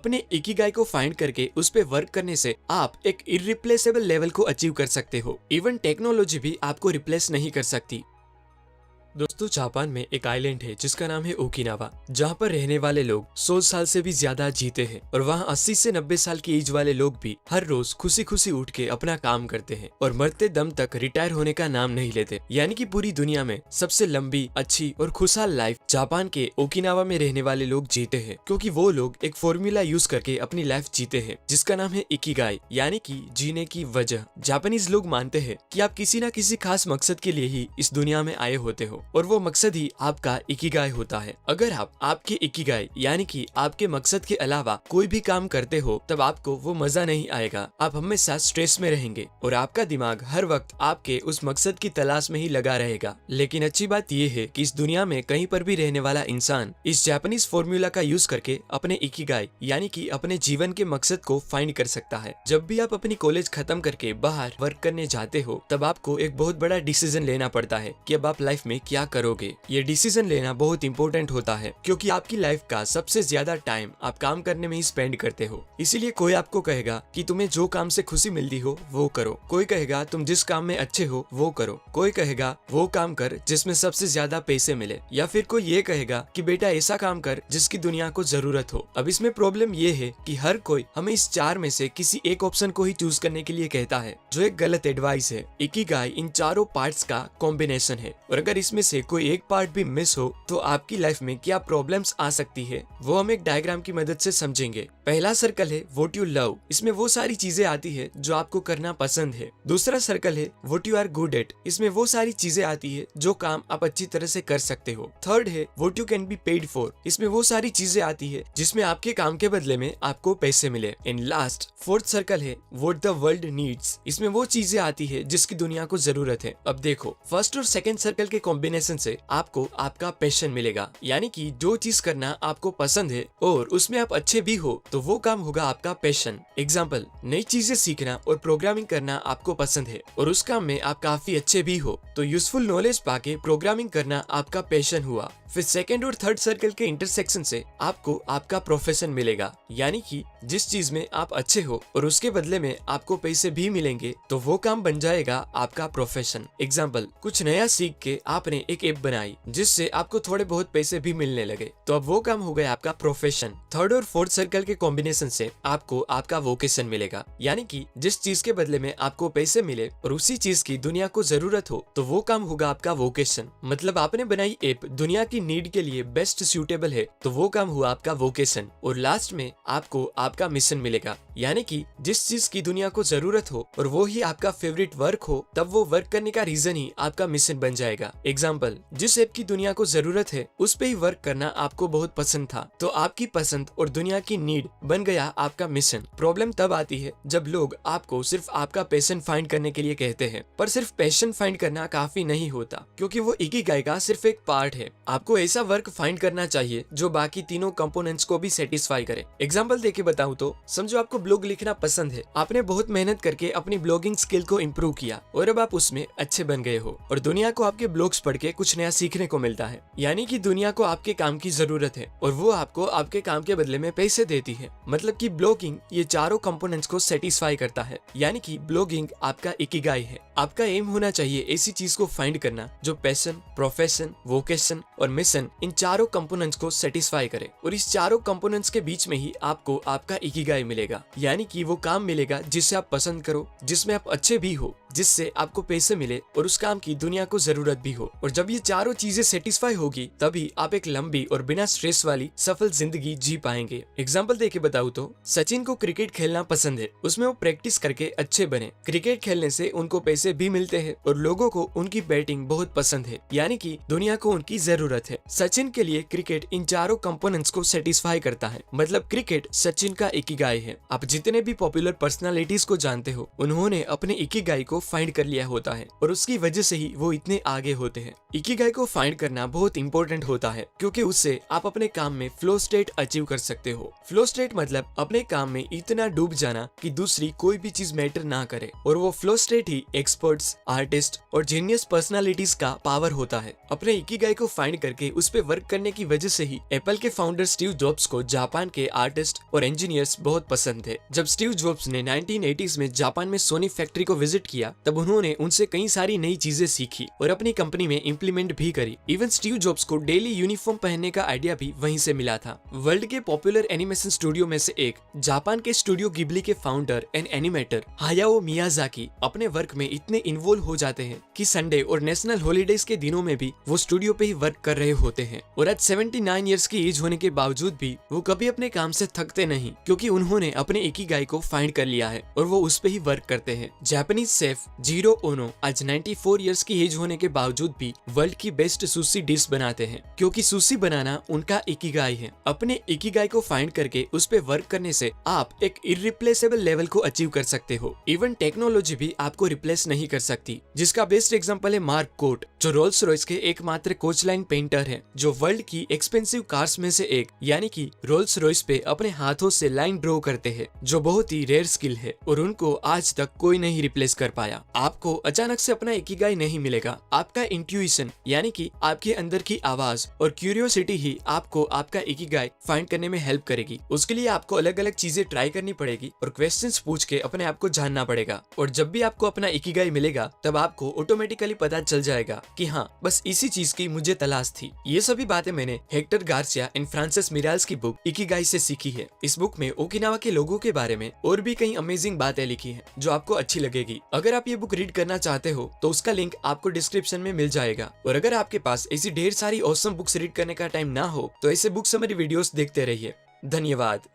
अपने इकिगाई को फाइंड करके उस पे वर्क करने से आप एक इररिप्लेसेबल लेवल को अचीव कर सकते हो। इवन टेक्नोलॉजी भी आपको रिप्लेस नहीं कर सकती। दोस्तों, जापान में एक आइलैंड है जिसका नाम है ओकिनावा, जहाँ पर रहने वाले लोग 100 साल से भी ज्यादा जीते हैं और वहाँ 80 से 90 साल की एज वाले लोग भी हर रोज खुशी खुशी उठ के अपना काम करते हैं और मरते दम तक रिटायर होने का नाम नहीं लेते। यानी कि पूरी दुनिया में सबसे लंबी, अच्छी और खुशहाल लाइफ जापान के ओकिनावा में रहने वाले लोग जीते हैं, क्योंकि वो लोग एक फॉर्मूला यूज करके अपनी लाइफ जीते हैं जिसका नाम है इकिगाई, यानी कि जीने की वजह। जापानीज लोग मानते हैं कि आप किसी न किसी खास मकसद के लिए ही इस दुनिया में आए होते हो और वो मकसद ही आपका इकिगाई होता है। अगर आप आपके इकिगाई यानी कि आपके मकसद के अलावा कोई भी काम करते हो तब आपको वो मजा नहीं आएगा। आप हमेशा स्ट्रेस में रहेंगे और आपका दिमाग हर वक्त आपके उस मकसद की तलाश में ही लगा रहेगा। लेकिन अच्छी बात यह है कि इस दुनिया में कहीं पर भी रहने वाला इंसान इस जापानीज फॉर्मूला का यूज करके अपने इकिगाई यानी कि अपने जीवन के मकसद को फाइंड कर सकता है। जब भी आप अपनी कॉलेज खत्म करके बाहर वर्क करने जाते हो तब आपको एक बहुत बड़ा डिसीजन लेना पड़ता है कि अब आप लाइफ में क्या करोगे। ये डिसीजन लेना बहुत इंपॉर्टेंट होता है क्योंकि आपकी लाइफ का सबसे ज्यादा टाइम आप काम करने में ही स्पेंड करते हो। इसीलिए कोई आपको कहेगा कि तुम्हें जो काम से खुशी मिलती हो वो करो, कोई कहेगा तुम जिस काम में अच्छे हो वो करो, कोई कहेगा वो काम कर जिसमें सबसे ज्यादा पैसे मिले, या फिर कोई ये कहेगा कि बेटा ऐसा काम कर जिसकी दुनिया को जरूरत हो। अब इसमें प्रॉब्लम ये है कि हर कोई हमें इस चार में से किसी एक ऑप्शन को ही चूज करने के लिए कहता है, जो एक गलत एडवाइस है। इकिगाई इन चारों पार्ट्स का कॉम्बिनेशन है और अगर इसमें से कोई एक पार्ट भी मिस हो तो आपकी लाइफ में क्या प्रॉब्लम्स आ सकती है वो हम एक डायग्राम की मदद से समझेंगे। पहला सर्कल है व्हाट यू लव, इसमें वो सारी चीजें आती है जो आपको करना पसंद है। दूसरा सर्कल है what you are good at, इसमें वो सारी चीजें आती है जो काम आप अच्छी तरह से कर सकते हो। थर्ड है what you can be paid for, इसमें वो सारी चीजें आती है जिसमें आपके काम के बदले में आपको पैसे मिले। एंड लास्ट फोर्थ सर्कल है व्हाट द वर्ल्ड नीड्स, इसमें वो चीजें आती है जिसकी दुनिया को जरूरत है। अब देखो, फर्स्ट और सेकंड सर्कल के कॉम्बिनेशन से आपको आपका पैशन मिलेगा, यानी कि जो चीज करना आपको पसंद है और उसमें आप अच्छे भी हो तो वो काम होगा आपका पैशन। एग्जाम्पल, नई चीजें सीखना और प्रोग्रामिंग करना आपको पसंद है और उस काम में आप काफी अच्छे भी हो तो यूजफुल नॉलेज पाके प्रोग्रामिंग करना आपका पैशन हुआ। फिर सेकंड और थर्ड सर्कल के इंटरसेक्शन से आपको आपका प्रोफेशन मिलेगा, यानी कि जिस चीज में आप अच्छे हो और उसके बदले में आपको पैसे भी मिलेंगे तो वो काम बन जाएगा आपका प्रोफेशन। एग्जाम्पल, कुछ नया सीख के आपने एक ऐप बनाई जिससे आपको थोड़े बहुत पैसे भी मिलने लगे तो अब वो काम हो गया आपका प्रोफेशन। थर्ड और फोर्थ सर्कल के कॉम्बिनेशन से आपको आपका वोकेशन मिलेगा, यानी कि जिस चीज के बदले में आपको पैसे मिले और उसी चीज की दुनिया को जरूरत हो तो वो काम होगा आपका वोकेशन। मतलब आपने बनाई ऐप दुनिया की नीड के लिए बेस्ट सूटेबल है तो वो काम हुआ आपका वोकेशन। और लास्ट में आपको आपका मिशन मिलेगा, यानी कि जिस चीज की दुनिया को जरूरत हो और वो ही आपका फेवरेट वर्क हो तब वो वर्क करने का रीजन ही आपका मिशन बन जाएगा। एग्जाम्पल, जिस ऐप की दुनिया को जरूरत है उस पे ही वर्क करना आपको बहुत पसंद था तो आपकी पसंद और दुनिया की नीड बन गया आपका मिशन। प्रॉब्लम तब आती है जब लोग आपको सिर्फ आपका पैशन फाइंड करने के लिए कहते हैं, पर सिर्फ पैशन फाइंड करना काफी नहीं होता क्योंकि वो इकिगाई का सिर्फ एक पार्ट है। आपको ऐसा वर्क फाइंड करना चाहिए जो बाकी तीनों कंपोनेंट्स को भी सेटिस्फाई करे। एग्जाम्पल देके बताऊं तो समझो आपको ब्लॉग लिखना पसंद है, आपने बहुत मेहनत करके अपनी ब्लॉगिंग स्किल को इम्प्रूव किया और अब आप उसमें अच्छे बन गए हो और दुनिया को आपके ब्लॉग्स पढ़ के कुछ नया सीखने को मिलता है, यानी कि दुनिया को आपके काम की जरूरत है और वो आपको आपके काम के बदले में पैसे देती है। मतलब कि ब्लॉगिंग ये चारों कंपोनेंट्स को सेटिस्फाई करता है, यानी कि ब्लॉगिंग आपका इकिगाई है। आपका एम होना चाहिए ऐसी चीज को फाइंड करना जो पैशन, प्रोफेशन, वोकेशन और मिशन इन चारों कंपोनेंट्स को सेटिस्फाई करे और इस चारों कंपोनेंट्स के बीच में ही आपको आपका इकिगाई मिलेगा, यानी कि वो काम मिलेगा जिसे आप पसंद करो, जिसमें आप अच्छे भी हो, जिससे आपको पैसे मिले और उस काम की दुनिया को जरूरत भी हो। और जब ये चारों चीजें सेटिस्फाई होगी तभी आप एक लंबी और बिना स्ट्रेस वाली सफल जिंदगी जी पाएंगे। एग्जाम्पल देके बताऊं तो सचिन को क्रिकेट खेलना पसंद है, उसमें वो प्रैक्टिस करके अच्छे बने। क्रिकेट खेलने से उनको पैसे भी मिलते हैं और लोगों को उनकी बैटिंग बहुत पसंद है, यानी कि दुनिया को उनकी जरूरत है। सचिन के लिए क्रिकेट इन चारों कंपोनेंट्स को सेटिस्फाई करता है, मतलब क्रिकेट सचिन का इकिगाई है। आप जितने भी पॉपुलर पर्सनालिटीज को जानते हो उन्होंने अपने इकिगाई को फाइंड कर लिया होता है और उसकी वजह से ही वो इतने आगे होते हैं। इकिगाई को फाइंड करना बहुत इंपॉर्टेंट होता है क्योंकि उससे आप अपने काम में फ्लो स्टेट अचीव कर सकते हो। फ्लो स्टेट मतलब अपने काम में इतना डूब जाना कि दूसरी कोई भी चीज मैटर ना करे, और वो फ्लो स्टेट ही एक्सपर्ट्स, आर्टिस्ट और जीनियस पर्सनालिटीज का पावर होता है। अपने इकिगाई को फाइंड करके उस पे वर्क करने की वजह से ही एप्पल के फाउंडर स्टीव जॉब्स को जापान के आर्टिस्ट और इंजीनियर्स बहुत पसंद थे। जब स्टीव जॉब्स ने 1980s में जापान में सोनी फैक्ट्री को विजिट किया तब उन्होंने उनसे कई सारी नई चीजें सीखी और अपनी कंपनी में इम्प्लीमेंट भी करी। इवन स्टीव जॉब्स को डेली यूनिफॉर्म पहनने का आइडिया भी वहीं से मिला था। वर्ल्ड के पॉपुलर एनिमेशन स्टूडियो में से एक जापान के स्टूडियो गिबली के फाउंडर एंड एनिमेटर हायाओ मियाजाकी अपने वर्क में इतने इन्वॉल्व हो जाते हैं कि संडे और नेशनल हॉलीडेज के दिनों में भी वो स्टूडियो पे ही वर्क कर रहे होते हैं। और आज 79 इयर्स की एज होने के बावजूद भी वो कभी अपने काम से थकते नहीं, क्योंकि उन्होंने अपने इकिगाई को फाइंड कर लिया है और वो उस पे ही वर्क करते हैं। जापानीज शेफ जीरो ओनो आज 94 इयर्स की एज होने के बावजूद भी वर्ल्ड की बेस्ट सुशी डिश बनाते हैं, क्योंकि सुशी बनाना उनका इकिगाई है। अपने इकिगाई को फाइंड करके उस पे वर्क करने से आप एक इररिप्लेसेबल लेवल को अचीव कर सकते हो। इवन टेक्नोलॉजी भी आपको रिप्लेस नहीं कर सकती, जिसका बेस्ट एग्जांपल है मार्क कोट, जो रोल्स रॉयस के एकमात्र कोच लाइन पेंटर है, जो वर्ल्ड की एक्सपेंसिव कार्स में से एक यानी कि रोल्स रॉयस पे अपने हाथों से लाइन ड्रॉ करते हैं, जो बहुत ही रेयर स्किल है और उनको आज तक कोई नहीं रिप्लेस कर पाया। आपको अचानक से अपना इकिगाई नहीं मिलेगा, आपका इंट्यूशन यानी कि आपके अंदर की आवाज और क्यूरियोसिटी ही आपको आपका इकिगाई फाइंड करने में हेल्प करेगी। उसके लिए आपको अलग अलग चीजें ट्राई करनी पड़ेगी और क्वेश्चंस पूछ के अपने आप को जानना पड़ेगा, और जब भी आपको अपना इकिगाई मिलेगा तब आपको ऑटोमेटिकली पता चल जाएगा कि हाँ, बस इसी चीज की मुझे तलाश थी। ये सभी बातें मैंने हेक्टर गार्सिया एंड फ्रांसिस मिराल्स की बुक इकिगाई से सीखी है। इस बुक में ओकिनावा के लोगों के बारे में और भी कई अमेजिंग बातें लिखी हैं जो आपको अच्छी लगेगी। अगर आप ये बुक रीड करना चाहते हो तो उसका लिंक आपको डिस्क्रिप्शन में मिल जाएगा। और अगर आपके पास ऐसी ढेर सारी ऑसम बुक्स रीड करने का टाइम ना हो तो ऐसे बुक समरी वीडियोस देखते रहिए। धन्यवाद।